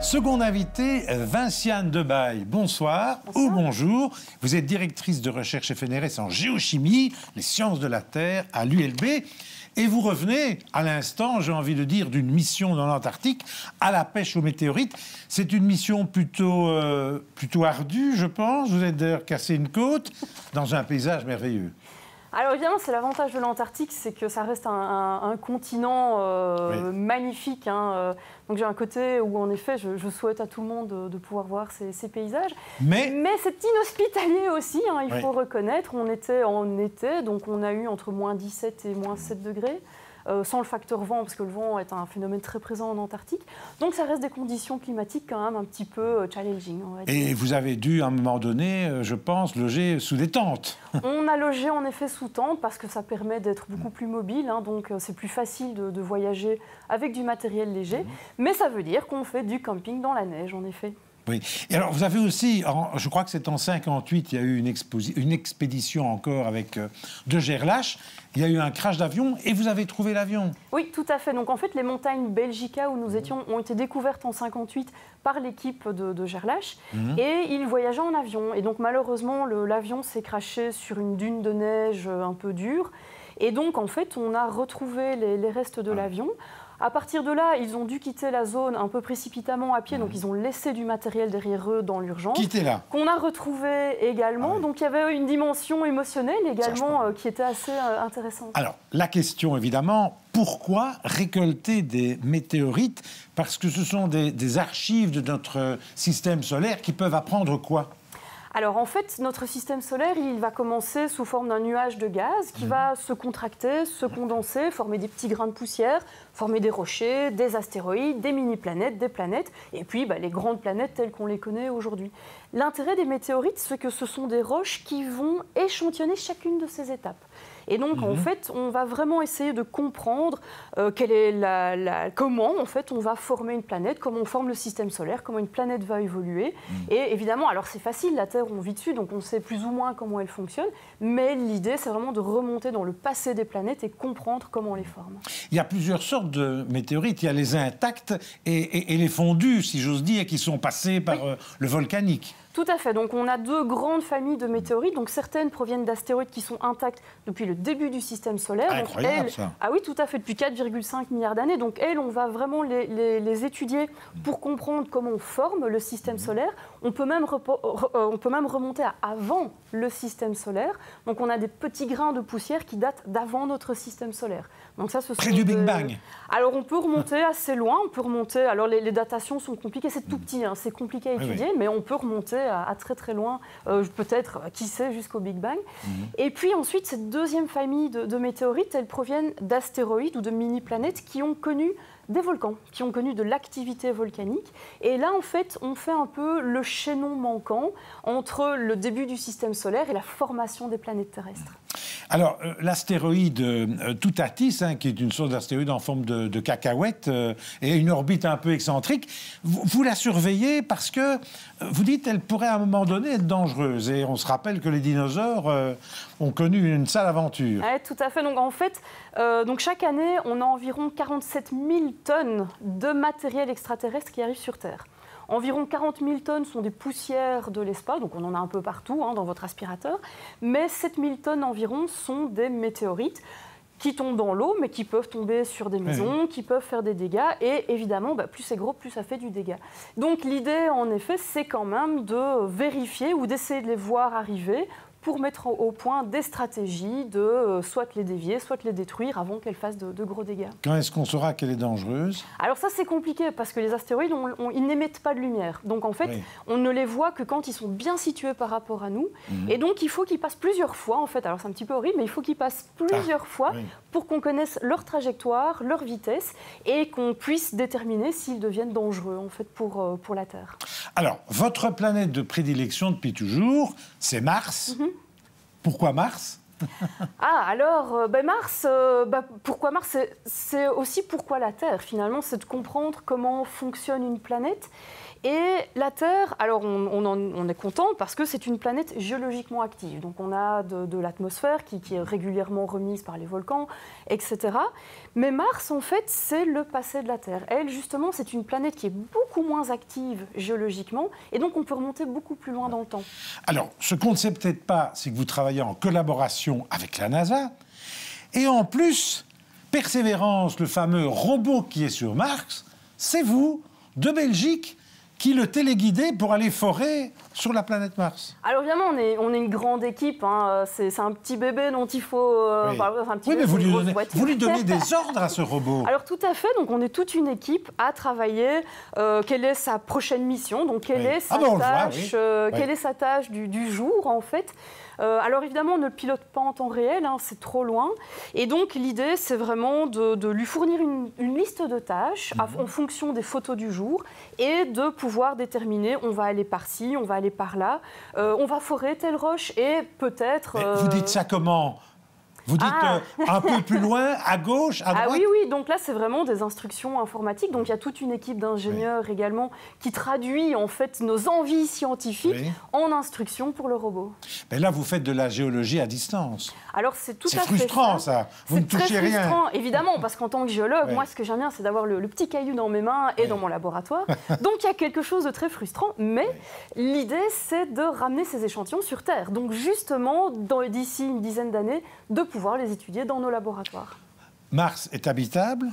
Second invité, Vinciane Debaille. Bonsoir. Bonsoir. Ou bonjour. Vous êtes directrice de recherche FNRS en géochimie, les sciences de la Terre à l'ULB. Et vous revenez, à l'instant, j'ai envie de dire, d'une mission dans l'Antarctique à la pêche aux météorites. C'est une mission plutôt ardue, je pense. Vous êtes d'ailleurs cassé une côte dans un paysage merveilleux. Alors évidemment, c'est l'avantage de l'Antarctique, c'est que ça reste un continent magnifique. Donc j'ai un côté où, en effet, je souhaite à tout le monde de pouvoir voir ces paysages. Mais c'est inhospitalier aussi, il faut reconnaître. On était en été, donc on a eu entre moins 17 et moins 7 degrés. Sans le facteur vent, parce que le vent est un phénomène très présent en Antarctique. Donc ça reste des conditions climatiques quand même un petit peu challenging, on va dire. Et vous avez dû, à un moment donné, je pense, loger sous des tentes. On a logé en effet sous tente, parce que ça permet d'être beaucoup plus mobile, donc c'est plus facile de voyager avec du matériel léger. Mais ça veut dire qu'on fait du camping dans la neige, en effet. Oui. Et alors, vous avez aussi, je crois que c'est en 1958, il y a eu une expédition encore avec de Gerlache. Il y a eu un crash d'avion et vous avez trouvé l'avion. Oui, tout à fait. Donc en fait, les montagnes Belgica où nous étions ont été découvertes en 1958 par l'équipe de Gerlache et ils voyageaient en avion. Et donc malheureusement, l'avion s'est crashé sur une dune de neige un peu dure. Et donc en fait, on a retrouvé les restes de l'avion. À partir de là, ils ont dû quitter la zone un peu précipitamment à pied, donc ils ont laissé du matériel derrière eux dans l'urgence. Quittez-la. Qu'on a retrouvé également. Donc il y avait une dimension émotionnelle également qui était assez intéressante. Alors, la question évidemment, pourquoi récolter des météorites? Parce que ce sont des archives de notre système solaire qui peuvent apprendre quoi? Alors en fait, notre système solaire, il va commencer sous forme d'un nuage de gaz qui va se contracter, se condenser, former des petits grains de poussière, former des rochers, des astéroïdes, des mini-planètes, des planètes, et puis les grandes planètes telles qu'on les connaît aujourd'hui. L'intérêt des météorites, c'est que ce sont des roches qui vont échantillonner chacune de ces étapes. Et donc, en fait, on va vraiment essayer de comprendre comment, en fait, on va former une planète, comment on forme le système solaire, comment une planète va évoluer. Et évidemment, alors c'est facile, la Terre, on vit dessus, donc on sait plus ou moins comment elle fonctionne. Mais l'idée, c'est vraiment de remonter dans le passé des planètes et comprendre comment on les forme. Il y a plusieurs sortes de météorites. Il y a les intactes et les fondus, si j'ose dire, qui sont passés par le volcanique. Tout à fait. Donc on a deux grandes familles de météorites. Donc certaines proviennent d'astéroïdes qui sont intacts depuis le début du système solaire. Incroyable, ça. Ah oui, tout à fait, depuis 4,5 milliards d'années. Donc elles, on va vraiment les étudier pour comprendre comment on forme le système solaire. On peut même remonter à avant le système solaire. Donc on a des petits grains de poussière qui datent d'avant notre système solaire. Donc ça, ce près du Big Bang. Alors on peut remonter assez loin. On peut remonter. Alors les datations sont compliquées. C'est tout petit. C'est compliqué à étudier, mais on peut remonter à très très loin, peut-être, qui sait, jusqu'au Big Bang. Et puis ensuite, cette deuxième famille de météorites, elles proviennent d'astéroïdes ou de mini-planètes qui ont connu des volcans, qui ont connu de l'activité volcanique. Et là, en fait, on fait un peu le chaînon manquant entre le début du système solaire et la formation des planètes terrestres. Alors, l'astéroïde Toutatis, qui est une sorte d'astéroïde en forme de cacahuète et une orbite un peu excentrique, vous la surveillez parce que, vous dites, elle pourrait à un moment donné être dangereuse. Et on se rappelle que les dinosaures ont connu une sale aventure. Oui, tout à fait. Donc, en fait, chaque année, on a environ 47 000 tonnes de matériel extraterrestre qui arrive sur Terre. Environ 40 000 tonnes sont des poussières de l'espace, donc on en a un peu partout dans votre aspirateur, mais 7 000 tonnes environ sont des météorites qui tombent dans l'eau, mais qui peuvent tomber sur des maisons, qui peuvent faire des dégâts, et évidemment, plus c'est gros, plus ça fait du dégât. Donc l'idée, en effet, c'est quand même de vérifier ou d'essayer de les voir arriver pour mettre au point des stratégies de soit les dévier, soit les détruire avant qu'elles fassent de gros dégâts. Quand est-ce qu'on saura qu'elle est dangereuse? Alors ça, c'est compliqué parce que les astéroïdes, ils n'émettent pas de lumière. Donc en fait, on ne les voit que quand ils sont bien situés par rapport à nous. Et donc il faut qu'ils passent plusieurs fois, en fait. Alors c'est un petit peu horrible, mais il faut qu'ils passent plusieurs fois pour qu'on connaisse leur trajectoire, leur vitesse et qu'on puisse déterminer s'ils deviennent dangereux, en fait, pour la Terre. Alors, votre planète de prédilection depuis toujours, c'est Mars. Pourquoi Mars? Alors, Mars, pourquoi Mars? C'est aussi pourquoi la Terre, finalement, c'est de comprendre comment fonctionne une planète. Et la Terre, alors on est content parce que c'est une planète géologiquement active. Donc on a de l'atmosphère qui est régulièrement remise par les volcans, etc. Mais Mars, en fait, c'est le passé de la Terre. Elle, justement, c'est une planète qui est beaucoup moins active géologiquement. Et donc on peut remonter beaucoup plus loin dans le temps. Alors, ce qu'on ne sait peut-être pas, c'est que vous travaillez en collaboration avec la NASA. Et en plus, Persévérance, le fameux robot qui est sur Mars, c'est vous, de Belgique, qui le téléguidez pour aller forer sur la planète Mars. Alors évidemment, on est une grande équipe. Hein. C'est un petit bébé dont il faut... Oui, mais vous lui donnez des ordres à ce robot. Alors tout à fait. Donc on est toute une équipe à travailler. Quelle est sa prochaine mission? Donc quelle est sa tâche, quelle est sa tâche du jour en fait? Alors évidemment, on ne le pilote pas en temps réel, hein, c'est trop loin. Et donc l'idée, c'est vraiment de lui fournir une liste de tâches en fonction des photos du jour et de pouvoir déterminer, on va aller par-ci, on va aller par-là, on va forer telle roche et peut-être... Vous dites ça comment ? Vous dites un peu plus loin, à gauche, à droite? Oui, donc là, c'est vraiment des instructions informatiques. Donc il y a toute une équipe d'ingénieurs également qui traduit en fait nos envies scientifiques en instructions pour le robot. Mais là, vous faites de la géologie à distance. Alors c'est tout à fait frustrant, ça. Vous ne touchez rien. C'est frustrant, évidemment, parce qu'en tant que géologue, moi, ce que j'aime bien, c'est d'avoir le petit caillou dans mes mains et dans mon laboratoire. Donc il y a quelque chose de très frustrant, mais l'idée, c'est de ramener ces échantillons sur Terre. Donc justement, d'ici une dizaine d'années, de pouvoir les étudier dans nos laboratoires. Mars est habitable?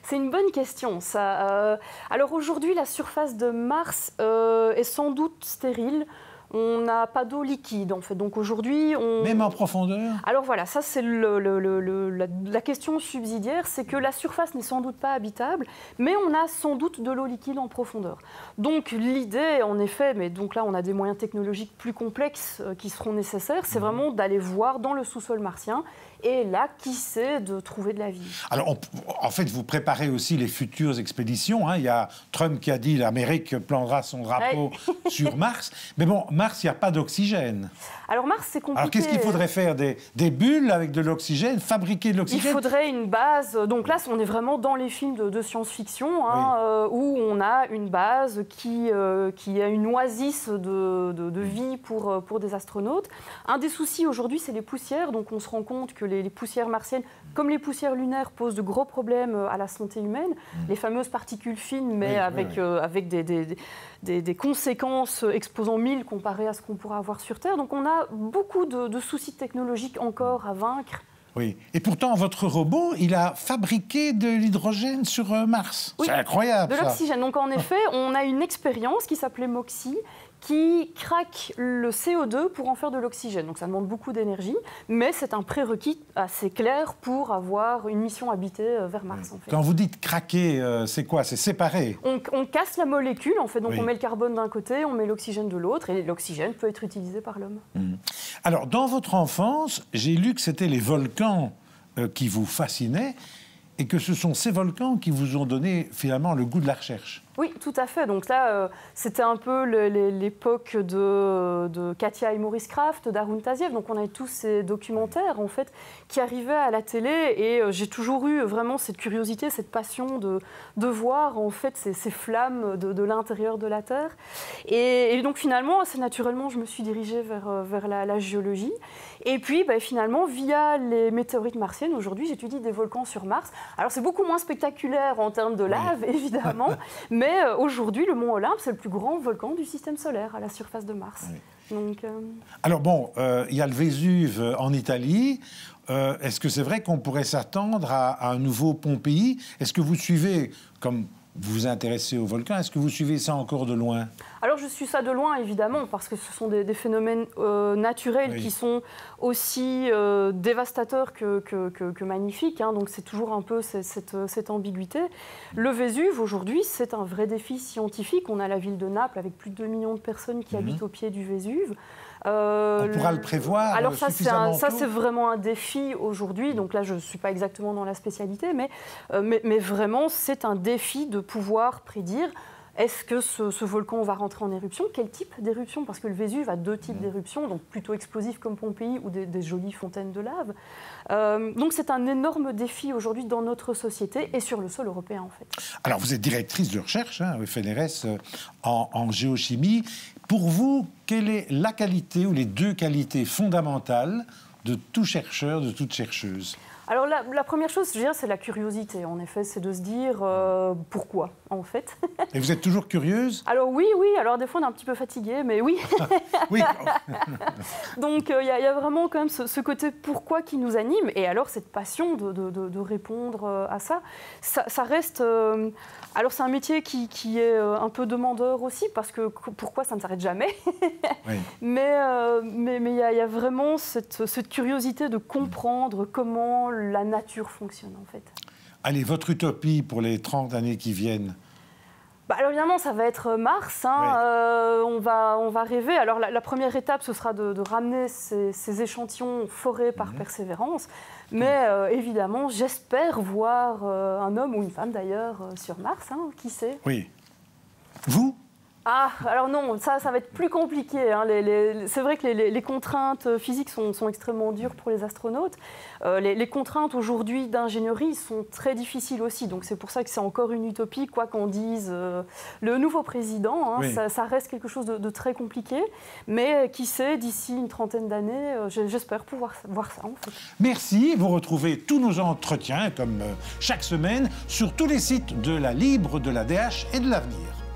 C'est une bonne question, ça. Alors aujourd'hui, la surface de Mars est sans doute stérile. On n'a pas d'eau liquide, en fait. Donc aujourd'hui, Même en profondeur? Alors voilà, ça c'est la question subsidiaire, c'est que la surface n'est sans doute pas habitable, mais on a sans doute de l'eau liquide en profondeur. Donc l'idée, en effet, mais donc là on a des moyens technologiques plus complexes qui seront nécessaires, c'est vraiment d'aller voir dans le sous-sol martien. Et là, qui sait de trouver de la vie. Alors, en fait, vous préparez aussi les futures expéditions. Hein. Il y a Trump qui a dit l'Amérique plantera son drapeau sur Mars. Mais bon, Mars, il n'y a pas d'oxygène. Alors Mars, c'est compliqué. Alors qu'est-ce qu'il faudrait faire? Des bulles avec de l'oxygène? Fabriquer de l'oxygène? Il faudrait une base. Donc là, on est vraiment dans les films de science-fiction, où on a une base qui a une oasis de vie pour des astronautes. Un des soucis aujourd'hui, c'est les poussières. Donc on se rend compte que les poussières martiennes, comme les poussières lunaires, posent de gros problèmes à la santé humaine. Les fameuses particules fines, mais avec des conséquences exposant 1000 comparées à ce qu'on pourra avoir sur Terre. Donc on a beaucoup de soucis technologiques encore à vaincre. Oui, et pourtant, votre robot, il a fabriqué de l'hydrogène sur Mars. Oui, c'est incroyable, de l'oxygène. Donc en effet, on a une expérience qui s'appelait MOXIE, qui craque le CO2 pour en faire de l'oxygène. Donc ça demande beaucoup d'énergie, mais c'est un prérequis assez clair pour avoir une mission habitée vers Mars. En fait. Quand vous dites craquer, c'est quoi? C'est séparé? On casse la molécule, en fait. Donc on met le carbone d'un côté, on met l'oxygène de l'autre, et l'oxygène peut être utilisé par l'homme. Alors, dans votre enfance, j'ai lu que c'était les volcans qui vous fascinaient, et que ce sont ces volcans qui vous ont donné finalement le goût de la recherche. Oui, tout à fait. Donc là, c'était un peu l'époque de Katia et Maurice Kraft, d'Arun Taziev. Donc on avait tous ces documentaires en fait qui arrivaient à la télé, et j'ai toujours eu vraiment cette curiosité, cette passion de voir en fait ces flammes de l'intérieur de la Terre. Et donc finalement, assez naturellement, je me suis dirigée vers la géologie. Et puis finalement, via les météorites martiennes, aujourd'hui, j'étudie des volcans sur Mars. Alors c'est beaucoup moins spectaculaire en termes de lave, évidemment, mais aujourd'hui, le mont Olympe, c'est le plus grand volcan du système solaire à la surface de Mars. Donc, Alors bon, il y a le Vésuve en Italie. Est-ce que c'est vrai qu'on pourrait s'attendre à un nouveau Pompéi? Est-ce que vous suivez, comme vous vous intéressez aux volcans, est-ce que vous suivez ça encore de loin? Alors je suis ça de loin, évidemment, parce que ce sont des phénomènes naturels qui sont aussi dévastateurs que magnifiques. Hein, donc c'est toujours un peu cette ambiguïté. Le Vésuve, aujourd'hui, c'est un vrai défi scientifique. On a la ville de Naples avec plus de 2 millions de personnes qui habitent au pied du Vésuve. On pourra le prévoir. Alors suffisamment ça, c'est vraiment un défi aujourd'hui. Donc là, je ne suis pas exactement dans la spécialité, mais vraiment, c'est un défi de pouvoir prédire. Est-ce que ce volcan va rentrer en éruption? Quel type d'éruption? Parce que le Vésuve a deux types d'éruptions, donc plutôt explosifs comme Pompéi ou des jolies fontaines de lave. Donc c'est un énorme défi aujourd'hui dans notre société et sur le sol européen en fait. Alors vous êtes directrice de recherche au FNRS en géochimie. Pour vous, quelle est la qualité ou les deux qualités fondamentales de tout chercheur, de toute chercheuse? Alors la première chose, je dirais, c'est la curiosité. En effet, c'est de se dire pourquoi, en fait. Et vous êtes toujours curieuse? Alors oui. Alors des fois, on est un petit peu fatigué, mais oui. Oui. Donc il y a vraiment quand même ce côté pourquoi qui nous anime. Et alors cette passion de répondre à ça, ça reste... alors c'est un métier qui est un peu demandeur aussi, parce que pourquoi ça ne s'arrête jamais. Oui. Mais il y a vraiment cette curiosité de comprendre comment la nature fonctionne en fait. Allez, votre utopie pour les 30 années qui viennent? Alors évidemment, ça va être Mars. Oui. On va rêver. Alors la première étape, ce sera de ramener ces échantillons forés par Persévérance. Mais évidemment, j'espère voir un homme ou une femme d'ailleurs sur Mars. Qui sait? Oui. Vous? Alors non, ça va être plus compliqué. C'est vrai que les contraintes physiques sont extrêmement dures pour les astronautes. Les contraintes aujourd'hui d'ingénierie sont très difficiles aussi. Donc c'est pour ça que c'est encore une utopie, quoi qu'en dise le nouveau président. Oui. Ça reste quelque chose de très compliqué. Mais qui sait, d'ici une trentaine d'années, j'espère pouvoir voir ça en fait. Merci. Vous retrouvez tous nos entretiens, comme chaque semaine, sur tous les sites de la Libre, de la DH et de l'Avenir.